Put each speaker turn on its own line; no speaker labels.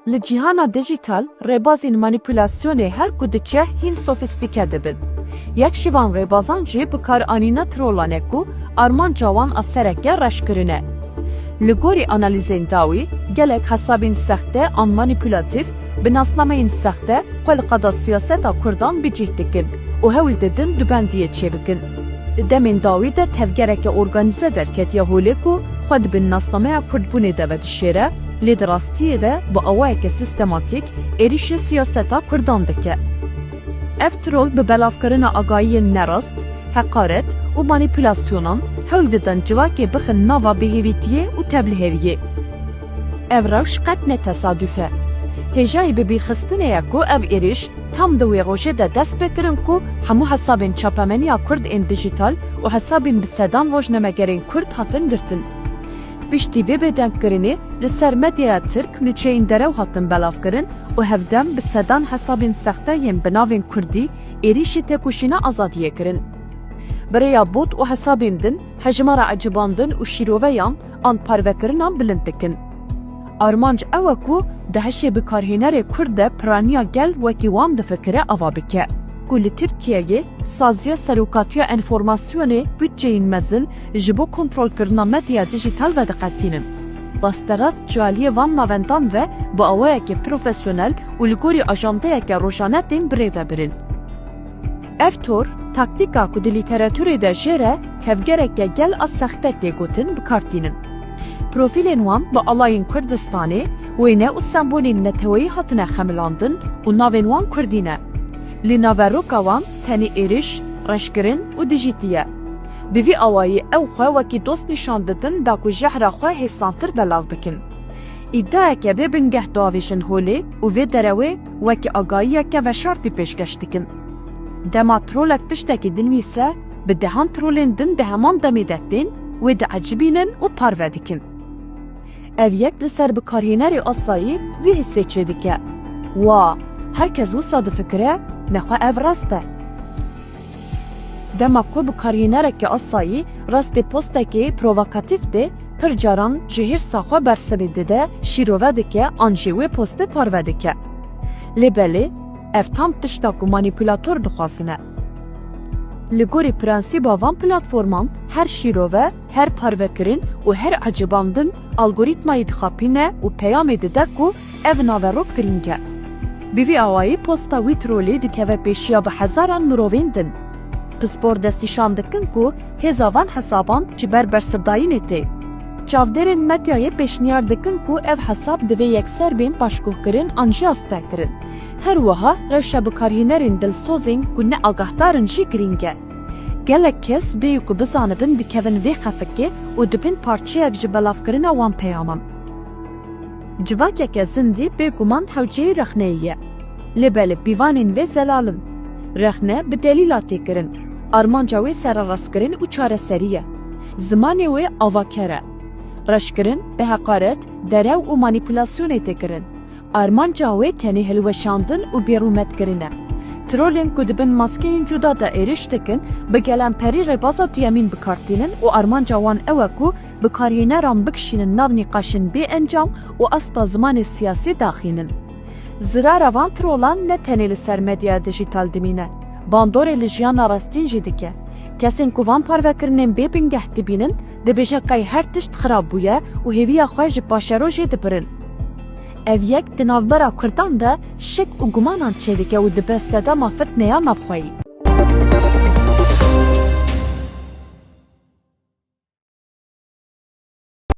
Li cihana dijital, rêbazên manîpülasyonê her ku diçe hîn sofîstîke dibin. Yek ji van rêbazan jî bikaranîna trolanê ku armanca wan a sereke reşkirine. Li gorî analîzên dawî, gelek hesabên sexte an manîpülatîv bi nasnameyên sexte xwe li qeda siyaseta Kurdan bicih dikin û hewl didin du bendiyê çêbikin. Demên dawî de tevgereke organîze derketiye holê ku xwe dibin nasnameya Kurdbûnê de vedişêre, lê di rastiyê de bi awayeke sistematik êrişê siyaseta Kurdan dike. Ev trol bi belavkirina agahiyên nerast, heqaret û manîpülasyonan hewl didin civakê bixin nava bêhêvîtiyê û teblihêviyê. Ev rewş qet ne tesadüfe. Hêjayê bi bîrxistinê ye ku ev êriş tam di wê rojê de dest pê kirin ku hemû hesabên çapemeniya Kurd ên dijital û hesabên bi sedan rojnamegerên Kurd hatin girtin. Piştî vê bêdengkirinê li ser medyaya Tirk nûçeyên derew hatin belavkirin û hevdem bi sedan hesabên sexte yên bi navên Kurdî êrişî têkoşîna azadiyê kirin. Birêya bot û hesabên din hejmara ecibandin û şîroveyan an parvekirinan bilind dikin. Armanc ew e ku di heşê bikarhênerê Kurd de piraniya gel wekî wan difikire ava bike. Ku li Tirkiyeyê saziya serokatiya enformasyonê bütçeyên mezin ji bo kontrolkirina medya dijital vediqetînin. Basterast cialiyê van navendan ve bi awayekî profesyonel û li gorî ajandeyeke rojane tên birêvebirin. Ev tor, taktîka ku di lîteratûrê de jê re tevgereke gel a sexte tê gotin bikartînin. Profilên wan bi alayên Kurdistanê, wêne û sembolên neteweyî hatine xemilandin û navên wan Kurdî ne. Li naveroka wan tenê êriş, reşkirin û dijîtî ye. Bi vî awayî ew xwe wekî dost nîşan didin da ku jehra xwe hêsantir belav bikin. İddiayeke bê bingeh diavêjin holê û vê derewê wekî agahiyeke veşartî pêşkeş dikin. Dema trolek tiştekî dinivîse, bi dehan trolên din di heman demê de tên wê diecibînin û parve dikin. Ev yek li ser bikarhênerê asayî vî hissê çê dike. Wa, herkes wisa difikire, nexwe ev rast e. Dema ku bikarhênereke asayî rastê postekê provokatîv tê, pir caran ji hêrsa xwe bersivê dide, şîrove dike an jî wê postê parve dike. Lê belê, ev tam tişta ku manîpülator dixwazine. Li gorî prensîba van platforman her şîrove, her parvekirin û her ecibandin algoritmayê dixapîne û peyamê dide ku ev naverok girîng e. Bi vî awayî posta wî trolê dikeve pêşiya bi hezaran mirovên din. Pispor destîşan dikin ku hêza van hesaban ji ber bersivdayînê tê. Çavderên medyayê pêşniyar dikin ku ev hesab divê yekser bên paşguhkirin an jî asta kirin. Her wiha rewşa bikarhênerên dilsozên ku ne agahdarin jî girîng e. Gelek kes bêyî ku bizanibin dikevin vê xefekê û dibin parçeyek ji belavkirina wan peyaman. Civakeke zindî bêguman hewceyê rexneyê ye. Lê belê pîvanên vê zelalin. Rexne bi delîla tê kirin. Armanca wê serarastkirin û çareserî ye. Zimanê wê avaker e. Reşkirin, bi heqaret, derew û manîpülasyonê tê kirin. Armanca wê tenê hilweşandin û bêrûmetkirin e. Trolên ku dibin maskeyên cuda da êriş dikin, bi gelemperî rêbaza duyemîn bikartînin û armanca wan ew e ku bikarhêneran bikişînin nav nîqaşên bê encam û asta zimanê siyasî daxînin. Zirara van trolan ne tenê li ser medyaya dijital dimîne. Bandorê li jiyana rastîn jî dike. Kesên ku van parvekirinên bê bingeh dibînin, dibêje qey her tişt xirab bûye û hêviya xwe ji paşero jê dibirin. Ev yek di navbera Kurdan de şek û gumanan çêdike û dibe sedema fitneya navxweyî.